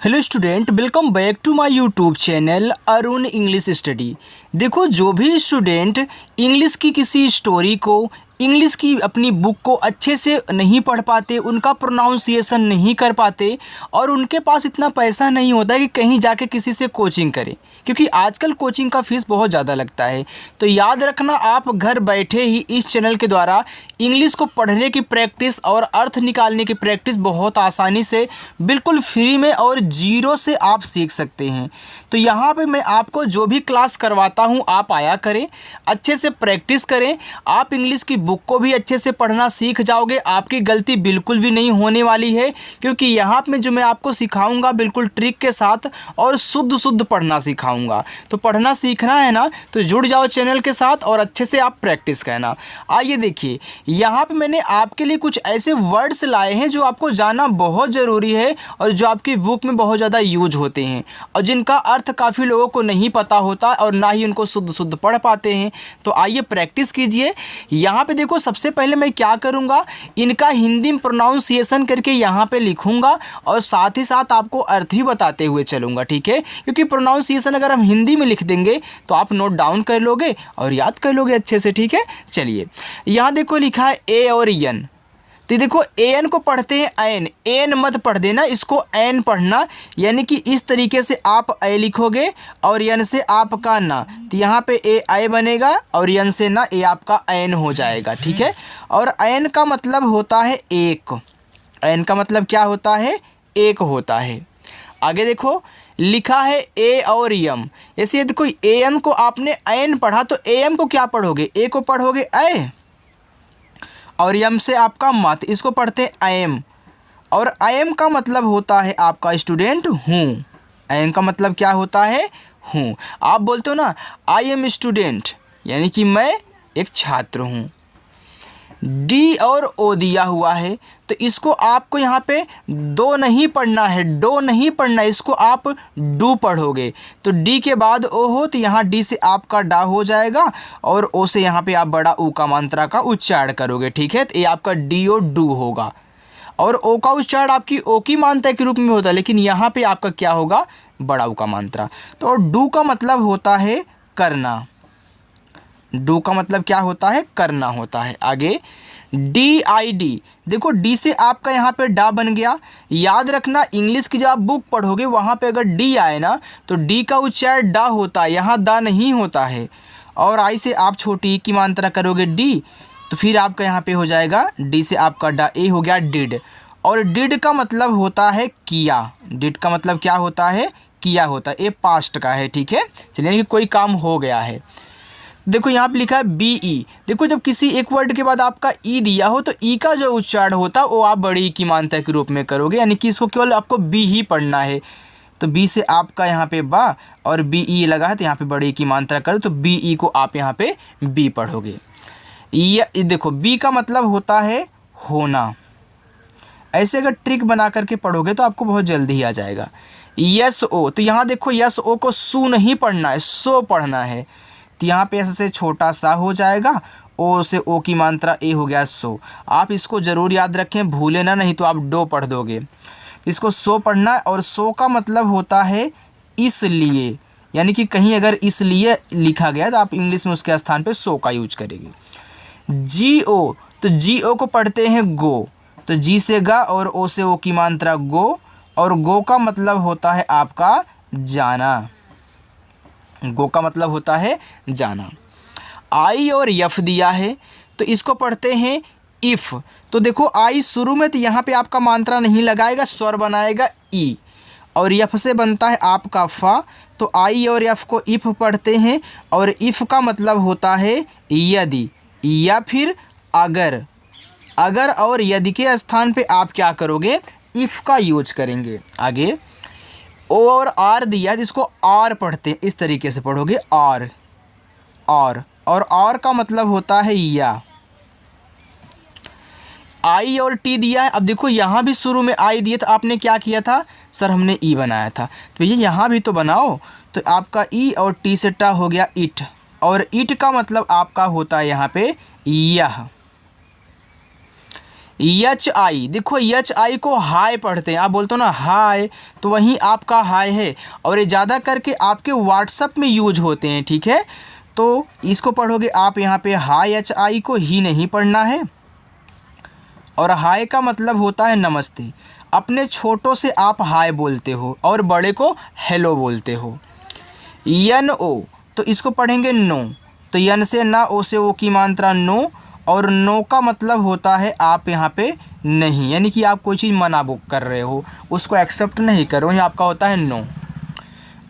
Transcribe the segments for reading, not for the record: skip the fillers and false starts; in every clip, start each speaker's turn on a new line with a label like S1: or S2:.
S1: Hello student, welcome back to my YouTube channel Arun English study. देखो, जो भी student English की किसी स्टोरी को, इंग्लिश की अपनी बुक को अच्छे से नहीं पढ़ पाते, उनका प्रोनाउंसिएशन नहीं कर पाते और उनके पास इतना पैसा नहीं होता है कि कहीं जाके किसी से कोचिंग करें, क्योंकि आजकल कोचिंग का फीस बहुत ज़्यादा लगता है। तो याद रखना, आप घर बैठे ही इस चैनल के द्वारा इंग्लिश को पढ़ने की प्रैक्टिस और अर्थ निकालने की प्रैक्टिस बहुत आसानी से, बिल्कुल फ्री में और जीरो से आप सीख सकते हैं। तो यहाँ पे मैं आपको जो भी क्लास करवाता हूँ आप आया करें, अच्छे से प्रैक्टिस करें। आप इंग्लिश की बुक को भी अच्छे से पढ़ना सीख जाओगे, आपकी गलती बिल्कुल भी नहीं होने वाली है, क्योंकि यहाँ पे जो मैं आपको सिखाऊंगा बिल्कुल ट्रिक के साथ और शुद्ध पढ़ना सिखाऊंगा। तो पढ़ना सीखना है ना, तो जुड़ जाओ चैनल के साथ और अच्छे से आप प्रैक्टिस करना। आइए देखिए, यहाँ पे मैंने आपके लिए कुछ ऐसे वर्ड्स लाए हैं जो आपको जानना बहुत ज़रूरी है और जो आपकी बुक में बहुत ज़्यादा यूज होते हैं और जिनका अर्थ काफ़ी लोगों को नहीं पता होता और ना ही उनको शुद्ध पढ़ पाते हैं। तो आइए प्रैक्टिस कीजिए। यहाँ पे देखो, सबसे पहले मैं क्या करूँगा, इनका हिंदी में प्रोनाउंसिएशन करके यहाँ पे लिखूँगा और साथ ही साथ आपको अर्थ भी बताते हुए चलूँगा, ठीक है? क्योंकि प्रोनाउंसिएशन अगर हम हिंदी में लिख देंगे तो आप नोट डाउन कर लोगे और याद कर लोगे अच्छे से, ठीक है? चलिए, यहाँ देखो लिखा है ए और यन। तो देखो, एन को पढ़ते हैं एन, एन मत पढ़ देना, इसको एन पढ़ना, यानी कि इस तरीके से आप ए लिखोगे और यन से आपका ना, तो यहाँ पे ए आई बनेगा और यन से ना ए आपका एन हो जाएगा, ठीक है? और एन का मतलब होता है एक, एन का मतलब क्या होता है? एक होता है। आगे देखो लिखा है ए और यम। ऐसे देखो, ए एन को आपने एन पढ़ा तो ए एम को क्या पढ़ोगे? ए को पढ़ोगे ए और यम से आपका मत, इसको पढ़ते हैं एम। और एम का मतलब होता है आपका स्टूडेंट हूँ। एम का मतलब क्या होता है? हूँ। आप बोलते हो ना आई एम स्टूडेंट, यानी कि मैं एक छात्र हूँ। डी और ओ दिया हुआ है, तो इसको आपको यहाँ पे दो नहीं पढ़ना है, डो नहीं पढ़ना है, इसको आप डू पढ़ोगे। तो डी के बाद ओ हो, तो यहाँ डी से आपका डा हो जाएगा और ओ से यहाँ पे आप बड़ा ऊ का मात्रा का उच्चारण करोगे, ठीक है? तो ये आपका डी ओ डू होगा और ओ का उच्चारण आपकी ओ की मात्रा के रूप में होता है, लेकिन यहाँ पे आपका क्या होगा? बड़ा ऊ का मात्रा। तो डू का मतलब होता है करना, डू का मतलब क्या होता है? करना होता है। आगे डी आई डी, देखो डी से आपका यहाँ पे डा बन गया। याद रखना, इंग्लिश की जब आप बुक पढ़ोगे वहाँ पे अगर डी आए ना तो डी का उच्चारण डा होता है, यहाँ दा नहीं होता है। और आई से आप छोटी ई की मात्रा करोगे डी, तो फिर आपका यहाँ पे हो जाएगा डी से आपका डा, ए हो गया डिड। और डिड का मतलब होता है किया, डिड का मतलब क्या होता है? किया होता है, ये पास्ट का है, ठीक है? चलिए, कि कोई काम हो गया है। देखो यहाँ पे लिखा है बी ई। देखो, जब किसी एक वर्ड के बाद आपका ई दिया हो तो ई का जो उच्चारण होता है वो आप बड़ी ई की मात्रा के रूप में करोगे, यानी कि इसको केवल आपको बी ही पढ़ना है। तो बी से आपका यहाँ पे बा और बी ई लगा है, तो यहाँ पे बड़ी ई की मात्रा करो, तो बी ई को आप यहाँ पे बी पढ़ोगे। ये देखो, बी का मतलब होता है होना। ऐसे अगर ट्रिक बना करके पढ़ोगे तो आपको बहुत जल्दी ही आ जाएगा। यस ओ, तो यहाँ देखो यस ओ को सू नहीं पढ़ना है, सो पढ़ना है। तो यहाँ पे ऐसे छोटा सा हो जाएगा, ओ से ओ की मात्रा ए हो गया सो। आप इसको ज़रूर याद रखें, भूले ना, नहीं तो आप डो पढ़ दोगे। इसको सो पढ़ना है और सो का मतलब होता है इसलिए, यानी कि कहीं अगर इसलिए लिखा गया तो आप इंग्लिश में उसके स्थान पे सो का यूज करेंगे। जी ओ, तो जी ओ को पढ़ते हैं गो, तो जी से गा और ओ से ओ की मात्रा गो, और गो का मतलब होता है आपका जाना, गो का मतलब होता है जाना। आई और यफ दिया है, तो इसको पढ़ते हैं इफ़। तो देखो, आई शुरू में, तो यहाँ पे आपका मात्रा नहीं लगाएगा, स्वर बनाएगा ई, और यफ से बनता है आपका फा। तो आई और यफ को इफ़ पढ़ते हैं, और इफ़ का मतलब होता है यदि या फिर अगर। अगर और यदि के स्थान पे आप क्या करोगे? इफ़ का यूज करेंगे। आगे ओ और आर दिया, जिसको आर पढ़ते हैं, इस तरीके से पढ़ोगे आर, और आर का मतलब होता है या। आई और टी दिया है, अब देखो यहाँ भी शुरू में आई दिया, तो आपने क्या किया था? सर हमने ई बनाया था, तो ये यहाँ भी तो बनाओ। तो आपका ई और टी से टा हो गया इट, और इट का मतलब आपका होता है यहाँ पे यह। एच आई, देखो एच आई को हाय पढ़ते हैं, आप बोलते हो ना हाय, तो वहीं आपका हाय है। और ये ज़्यादा करके आपके व्हाट्सअप में यूज होते हैं, ठीक है। तो इसको पढ़ोगे आप यहाँ पे हाय, एच आई को ही नहीं पढ़ना है। और हाय का मतलब होता है नमस्ते, अपने छोटों से आप हाय बोलते हो और बड़े को हेलो बोलते हो। यन ओ, तो इसको पढ़ेंगे नो, तो यन से ना, ओ से ओ की मात्रा नो। और नो का मतलब होता है आप यहाँ पे नहीं, यानी कि आप कोई चीज़ मना बुक कर रहे हो, उसको एक्सेप्ट नहीं करो, ये आपका होता है नो।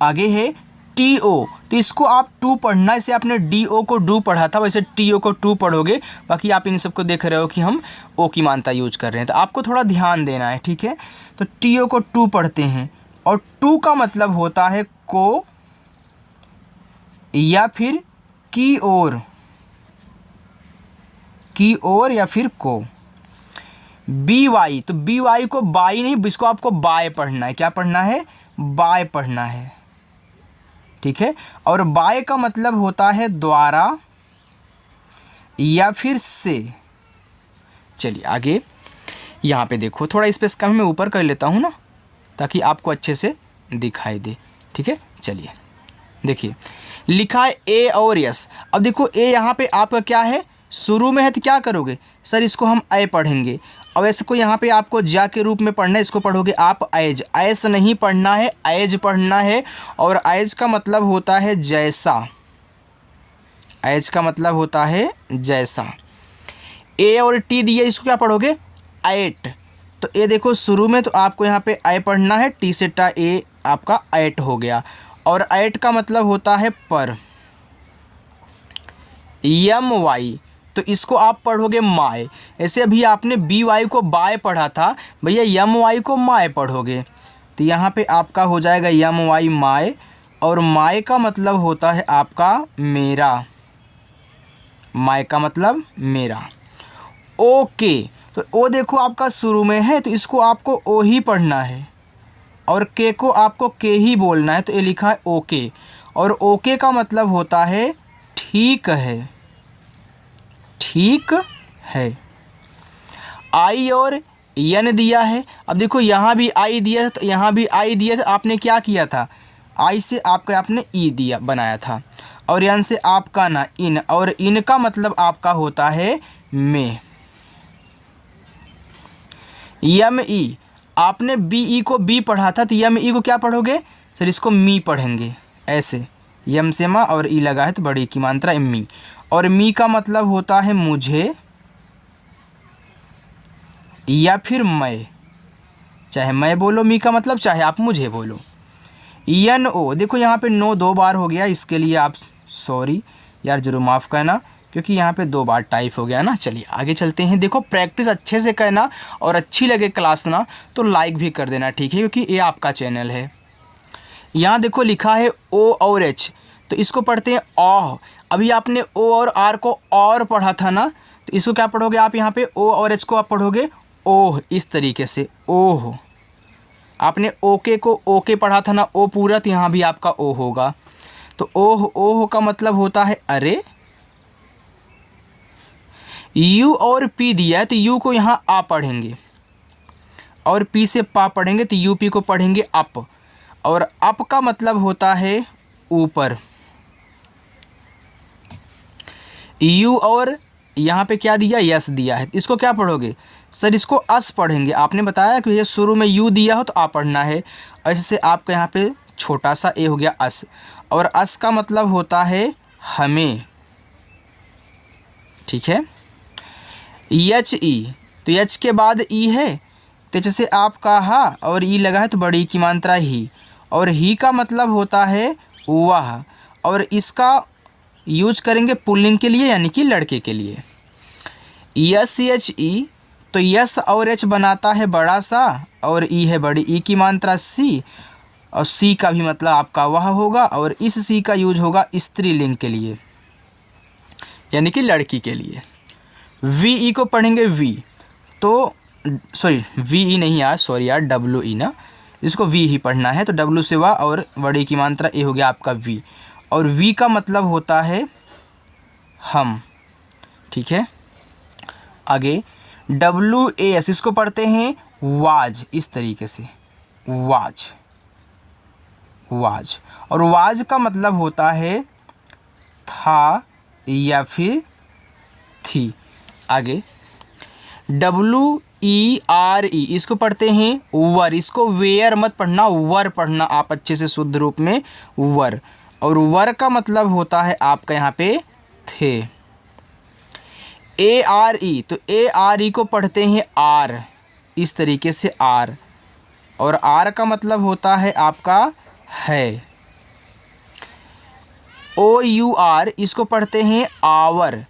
S1: आगे है टी ओ, तो इसको आप टू पढ़ना, इसे आपने डी ओ को डू पढ़ा था, वैसे टी ओ को टू पढ़ोगे। बाकी आप इन सबको देख रहे हो कि हम ओ की मात्रा यूज कर रहे हैं, तो आपको थोड़ा ध्यान देना है, ठीक है। तो टी ओ को टू पढ़ते हैं, और टू का मतलब होता है को या फिर की ओर या फिर को। बी वाई, तो बी वाई को बाई नहीं, इसको आपको बाय पढ़ना है। क्या पढ़ना है? बाय पढ़ना है, ठीक है। और बाय का मतलब होता है द्वारा या फिर से। चलिए आगे यहाँ पे देखो, थोड़ा स्पेस कम मैं ऊपर कर लेता हूँ ना, ताकि आपको अच्छे से दिखाई दे, ठीक है। चलिए देखिए, लिखा है ए और यस। अब देखो ए यहाँ पे आपका क्या है, शुरू में है, तो क्या करोगे सर, इसको हम ए पढ़ेंगे। अब ऐसे को यहाँ पे आपको जा के रूप में पढ़ना है, इसको पढ़ोगे आप एज, ऐस नहीं पढ़ना है, एज पढ़ना है। और एज का मतलब होता है जैसा, एज का मतलब होता है जैसा। ए और टी दिया, इसको क्या पढ़ोगे एट, तो ए देखो शुरू में, तो आपको यहाँ पे ए पढ़ना है, टी से टा, ए आपका एट हो गया। और एट का मतलब होता है पर। यम वाई, तो इसको आप पढ़ोगे माय। ऐसे अभी आपने बी वाई को बाय पढ़ा था, भैया यम वाई को माय पढ़ोगे, तो यहाँ पे आपका हो जाएगा यम वाई माय। और माय का मतलब होता है आपका मेरा, माय का मतलब मेरा। ओके, तो ओ देखो आपका शुरू में है, तो इसको आपको ओ ही पढ़ना है, और के को आपको के ही बोलना है, तो ये लिखा है ओके। और ओके का मतलब होता है ठीक है, ठीक है। आई और यन दिया है, अब देखो यहाँ भी आई दिया है, तो यहाँ भी आई दिया था, आपने क्या किया था, आई से आपका आपने ई दिया बनाया था, और यन से आपका ना इन, और इन का मतलब आपका होता है में। यम ई, आपने बी ई को बी पढ़ा था, तो यम ई को क्या पढ़ोगे सर, इसको मी पढ़ेंगे, ऐसे यम से माँ और ई लगा है, तो बड़ी की मात्रा मी। और मी का मतलब होता है मुझे या फिर मैं, चाहे मैं बोलो मी का मतलब, चाहे आप मुझे बोलो। यन ओ, देखो यहाँ पे नो दो बार हो गया, इसके लिए आप सॉरी यार, जरूर माफ़ करना, क्योंकि यहाँ पे दो बार टाइप हो गया ना। चलिए आगे चलते हैं। देखो प्रैक्टिस अच्छे से करना, और अच्छी लगे क्लास ना तो लाइक भी कर देना, ठीक है, क्योंकि ये आपका चैनल है। यहाँ देखो लिखा है ओ और एच, तो इसको पढ़ते हैं ऑह। अभी आपने ओ और आर को और पढ़ा था ना, तो इसको क्या पढ़ोगे आप, यहाँ पे ओ और एच को आप पढ़ोगे ओह, इस तरीके से ओह। आपने ओके को ओके पढ़ा था ना, ओ पूरा, तो यहाँ भी आपका ओ होगा। तो ओह, ओह का मतलब होता है अरे। यू और पी दिया है, तो यू को यहाँ आ पढ़ेंगे, और पी से पा पढ़ेंगे, तो यूपी को पढ़ेंगे अप। और अप का मतलब होता है ऊपर। यू और यहाँ पे क्या दिया, यस दिया है, इसको क्या पढ़ोगे सर, इसको अस पढ़ेंगे। आपने बताया कि ये शुरू में यू दिया हो तो आ पढ़ना है, ऐसे से आपका यहाँ पे छोटा सा ए हो गया अस। और अस का मतलब होता है हमें, ठीक है। एच ई, तो एच के बाद ई है, तो जैसे आपका हा और ई लगा है, तो बड़ी की मात्रा ही। और ही का मतलब होता है वह, और इसका यूज करेंगे पुल्लिंग के लिए, यानी कि लड़के के लिए। यस एच ई, तो यस और एच बनाता है बड़ा सा, और ई है बड़ी, ई की मात्रा सी, और सी का भी मतलब आपका वह होगा, और इस सी का यूज होगा स्त्रीलिंग के लिए, यानी कि लड़की के लिए। वी ई को पढ़ेंगे वी, तो सॉरी वी ई नहीं यार, सॉरी यार, डब्ल्यू ई ना, इसको वी ही पढ़ना है, तो डब्ल्यू से वाह, और बड़ी की मात्रा ए हो गया आपका वी। और वी का मतलब होता है हम, ठीक है। आगे WAS इसको पढ़ते हैं वाज, इस तरीके से वाज, वाज। और वाज का मतलब होता है था या फिर थी। आगे WERE इसको पढ़ते हैं वर, इसको वेयर मत पढ़ना, वर पढ़ना आप अच्छे से शुद्ध रूप में, वर। और वर का मतलब होता है आपका यहाँ पे थे। ARE, तो ARE को पढ़ते हैं आर, इस तरीके से आर, और आर का मतलब होता है आपका है। OUR इसको पढ़ते हैं आवर,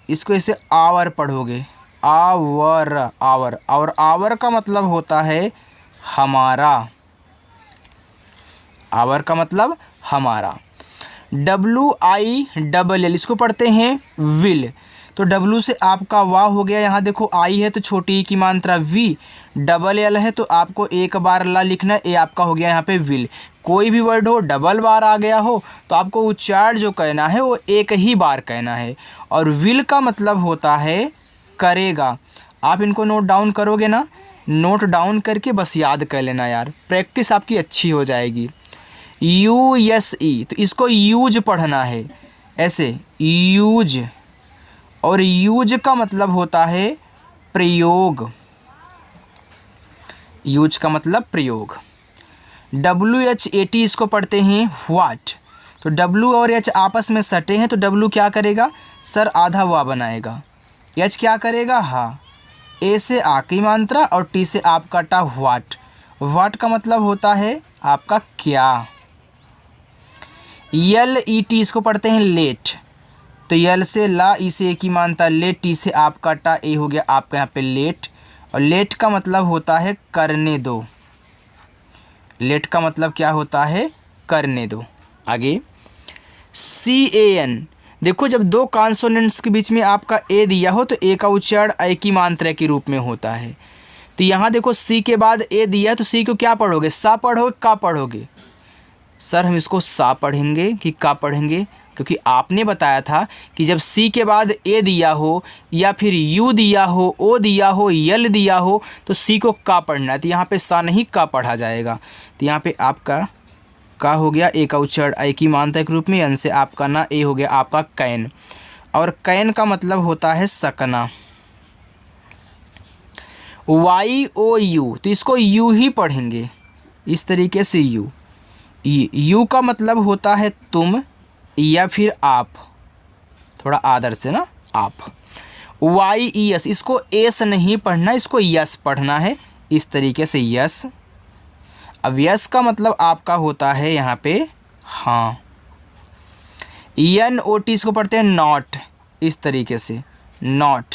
S1: इसको ऐसे आवर पढ़ोगे, आवर, आवर। और आवर का मतलब होता है हमारा, आवर का मतलब हमारा। WILL इसको पढ़ते हैं विल, तो W से आपका वाह हो गया, यहाँ देखो आई है तो छोटी ई की मात्रा वी, डबल एल है तो आपको एक बार ला लिखना है, ए आपका हो गया यहाँ पे विल। कोई भी वर्ड हो डबल बार आ गया हो तो आपको उच्चारण जो कहना है वो एक ही बार कहना है। और विल का मतलब होता है करेगा। आप इनको नोट डाउन करोगे ना, नोट डाउन करके बस याद कर लेना यार, प्रैक्टिस आपकी अच्छी हो जाएगी। USE, तो इसको यूज पढ़ना है ऐसे, यूज। और यूज का मतलब होता है प्रयोग, यूज का मतलब प्रयोग। WHAT इसको पढ़ते हैं व्हाट, तो W और H आपस में सटे हैं तो W क्या करेगा सर, आधा वाह बनाएगा। H क्या करेगा हा, A से आ की मात्रा और T से आपका टा, व्हाट। व्हाट का मतलब होता है आपका क्या। LET इसको पढ़ते हैं लेट, तो यल से ला, ई से ए की मानता लेट, टी से आपका टा, ए हो गया आपका यहाँ पे लेट। और लेट का मतलब होता है करने दो, लेट का मतलब क्या होता है करने दो। आगे CAN, देखो जब दो कॉन्सोनेंट्स के बीच में आपका ए दिया हो तो ए का उच्चारण ए की मात्रा के रूप में होता है। तो यहाँ देखो सी के बाद ए दिया तो सी को क्या पढ़ोगे, सा पढ़ोगे का पढ़ोगे। सर हम इसको सा पढ़ेंगे कि का पढ़ेंगे, क्योंकि आपने बताया था कि जब सी के बाद ए दिया हो या फिर यू दिया हो, ओ दिया हो, यल दिया हो तो सी को का पढ़ना है। तो यहाँ पे सा नहीं का पढ़ा जाएगा। तो यहाँ पे आपका का हो गया, ए का उच्चारण ए की मात्रा के रूप में, एन से आपका ना, ए हो गया आपका कैन। और कैन का मतलब होता है सकना। YOU, तो इसको यू ही पढ़ेंगे इस तरीके से, यू। यू का मतलब होता है तुम या फिर आप, थोड़ा आदर से ना, आप। YES, इसको एस नहीं पढ़ना, इसको यस पढ़ना है इस तरीके से, यस। अब यस का मतलब आपका होता है यहाँ पे हाँ। NOT इसको पढ़ते हैं नॉट, इस तरीके से नॉट।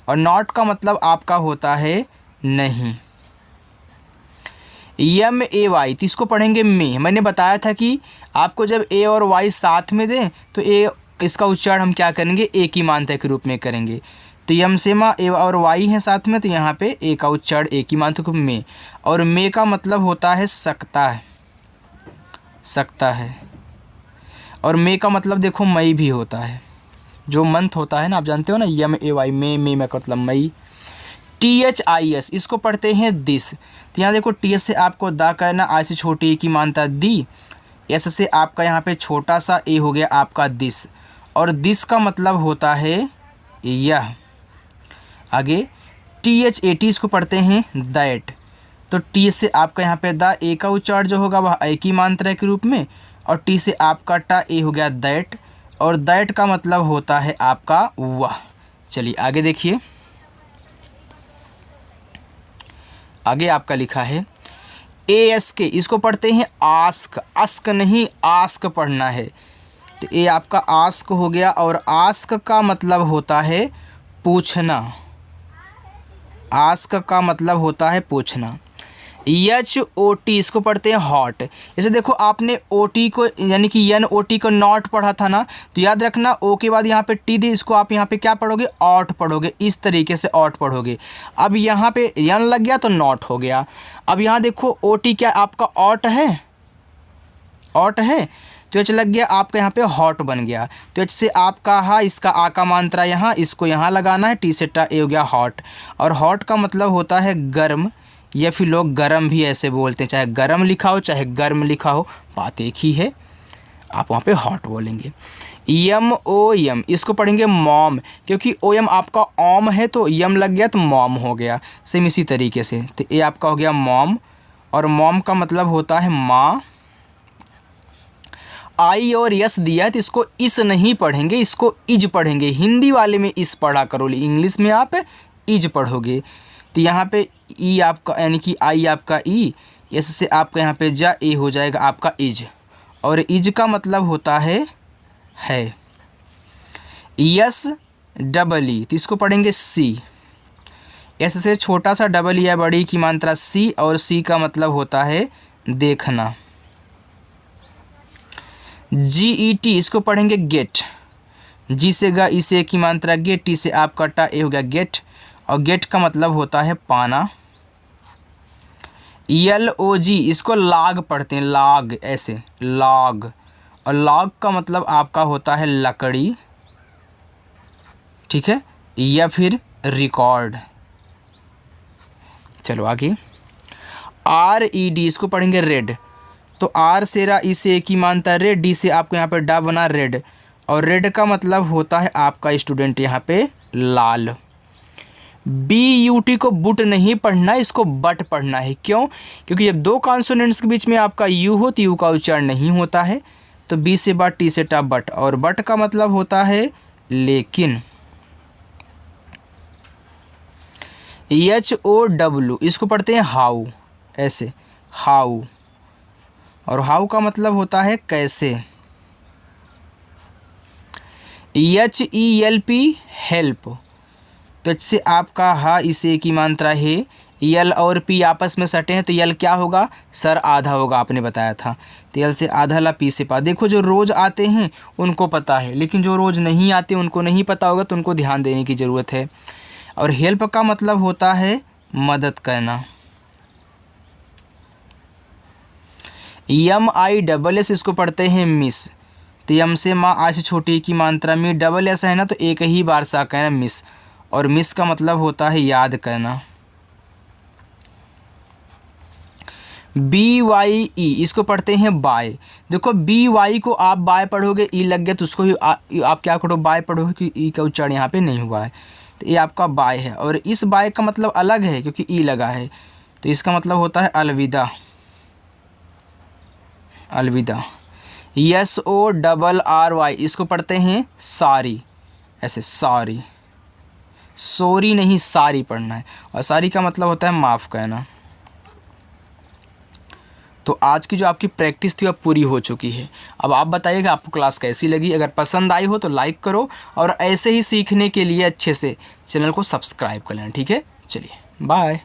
S1: और नॉट का मतलब आपका होता है नहीं। MAY, तो इसको पढ़ेंगे में। मैंने बताया था कि आपको जब ए और वाई साथ में दें तो ए, इसका उच्चारण हम क्या करेंगे, ए की मात्रा के रूप में करेंगे। तो यम से मा ए और वाई हैं साथ में, तो यहाँ पे ए का उच्चारण ए की मात्रा के रूप में। और मे का मतलब होता है सकता है, सकता है। और मे का मतलब देखो मई भी होता है, जो मंथ होता है ना, आप जानते हो ना, MAY, मे में मतलब मई। THIS, इसको पढ़ते हैं दिस। तो यहाँ देखो TH से आपको दा करना, आई से छोटी ए की मानता दी, एस से आपका यहाँ पे छोटा सा ए हो गया आपका दिस। और दिस का मतलब होता है यह। आगे THAT, इसको पढ़ते हैं दैट। तो टी से आपका यहाँ पे दा, ए का उच्चारण जो होगा वह ए की मात्रा के रूप में, और टी से आपका टा, ए हो गया दैट। और दैट का मतलब होता है आपका वह। चलिए आगे देखिए, आगे आपका लिखा है ASK, इसको पढ़ते हैं आस्क। आस्क नहीं, आस्क पढ़ना है। तो ये आपका आस्क हो गया। और आस्क का मतलब होता है पूछना, आस्क का मतलब होता है पूछना। HOT, इसको पढ़ते हैं हॉट। जैसे देखो आपने OT को यानी कि NOT को नॉट पढ़ा था ना, तो याद रखना ओ के बाद यहाँ पे टी दी, इसको आप यहाँ पे क्या पढ़ोगे, ऑट पढ़ोगे, इस तरीके से ऑट पढ़ोगे। अब यहाँ पे यन लग गया तो नॉट हो गया। अब यहाँ देखो OT क्या आपका ऑट है, ऑट है, तो एच लग गया आपका यहाँ पे हॉट बन गया। तो एच से आपका हा, इसका आ का मात्रा यहाँ, इसको यहाँ लगाना है, टी से टा ए हो गया हॉट। और हॉट का मतलब होता है गर्म, या फिर लोग गरम भी ऐसे बोलते हैं, चाहे गरम लिखा हो चाहे गर्म लिखा हो, बात एक ही है, आप वहाँ पे हॉट बोलेंगे। यम ओ यम, इसको पढ़ेंगे मॉम, क्योंकि ओ यम आपका ओम है तो यम लग गया तो मॉम हो गया। सेम इसी तरीके से, तो ये आपका हो गया मॉम, और मॉम का मतलब होता है माँ। आई और यस दिया है तो इसको इस नहीं पढ़ेंगे, इसको इज पढ़ेंगे। हिंदी वाले में इस पढ़ा करो, इंग्लिश में आप इज पढ़ोगे। तो यहाँ पे ई आपका यानी कि आई आपका ई, यस से आपका यहाँ पे जा, ए हो जाएगा आपका इज, और इज का मतलब होता है यस डबल ई, तो इसको पढ़ेंगे सी। एस से छोटा सा डबल ई या बड़ी की मात्रा सी, और सी का मतलब होता है देखना। जी ई टी, इसको पढ़ेंगे गेट। जी से गा, ई से की मात्रा गेट, टी से आपका टा ए हो गया गेट, और गेट का मतलब होता है पाना। यल ओ जी, इसको लाग पढ़ते हैं, लाग ऐसे लाग, और लॉग का मतलब आपका होता है लकड़ी, ठीक है, या फिर रिकॉर्ड। चलो आगे, आर ई डी, इसको पढ़ेंगे रेड। तो आर से रा, ई से एक ही मानता है रेड, डी से आपको यहाँ पे डा बना रेड, और रेड का मतलब होता है आपका स्टूडेंट यहाँ पे लाल। बी यू टी को बुट नहीं पढ़ना, इसको बट पढ़ना है। क्यों? क्योंकि जब दो कॉन्सोनेंट्स के बीच में आपका यू हो तो यू का उच्चारण नहीं होता है। तो बी से बट, टी से टा बट, और बट का मतलब होता है लेकिन। एच ओ डब्ल्यू, इसको पढ़ते हैं हाउ, ऐसे हाउ, और हाउ का मतलब होता है कैसे। H E L P help, तो एच से आपका हा, इसे की मात्रा है, यल और पी आपस में सटे हैं तो यल क्या होगा, सर आधा होगा, आपने बताया था। तो यल से आधा ला, पी से पा। देखो जो रोज़ आते हैं उनको पता है, लेकिन जो रोज़ नहीं आते उनको नहीं पता होगा, तो उनको ध्यान देने की ज़रूरत है। और हेल्प का मतलब होता है मदद करना। यम आई डबल एस, इसको पढ़ते हैं मिस। तो यम से माँ, आ से छोटी की मात्रा में, डबल एस है ना तो एक ही बार सा कहना मिस, और मिस का मतलब होता है याद करना। बी वाई ई, इसको पढ़ते हैं बाय। देखो बी वाई को आप बाय पढ़ोगे, ई लग गया तो उसको ही आप क्या करो, बाय पढ़ोगे, कि ई का उच्चारण यहाँ पे नहीं हुआ है, तो ये आपका बाय है। और इस बाय का मतलब अलग है क्योंकि ई लगा है, तो इसका मतलब होता है अलविदा, अलविदा। Yes O double R Y, इसको पढ़ते हैं सारी, ऐसे सारी, सॉरी नहीं सारी पढ़ना है, और सारी का मतलब होता है माफ़ करना। तो आज की जो आपकी प्रैक्टिस थी अब पूरी हो चुकी है। अब आप बताइएगा आपको क्लास कैसी लगी। अगर पसंद आई हो तो लाइक करो, और ऐसे ही सीखने के लिए अच्छे से चैनल को सब्सक्राइब कर लेना, ठीक है। चलिए बाय।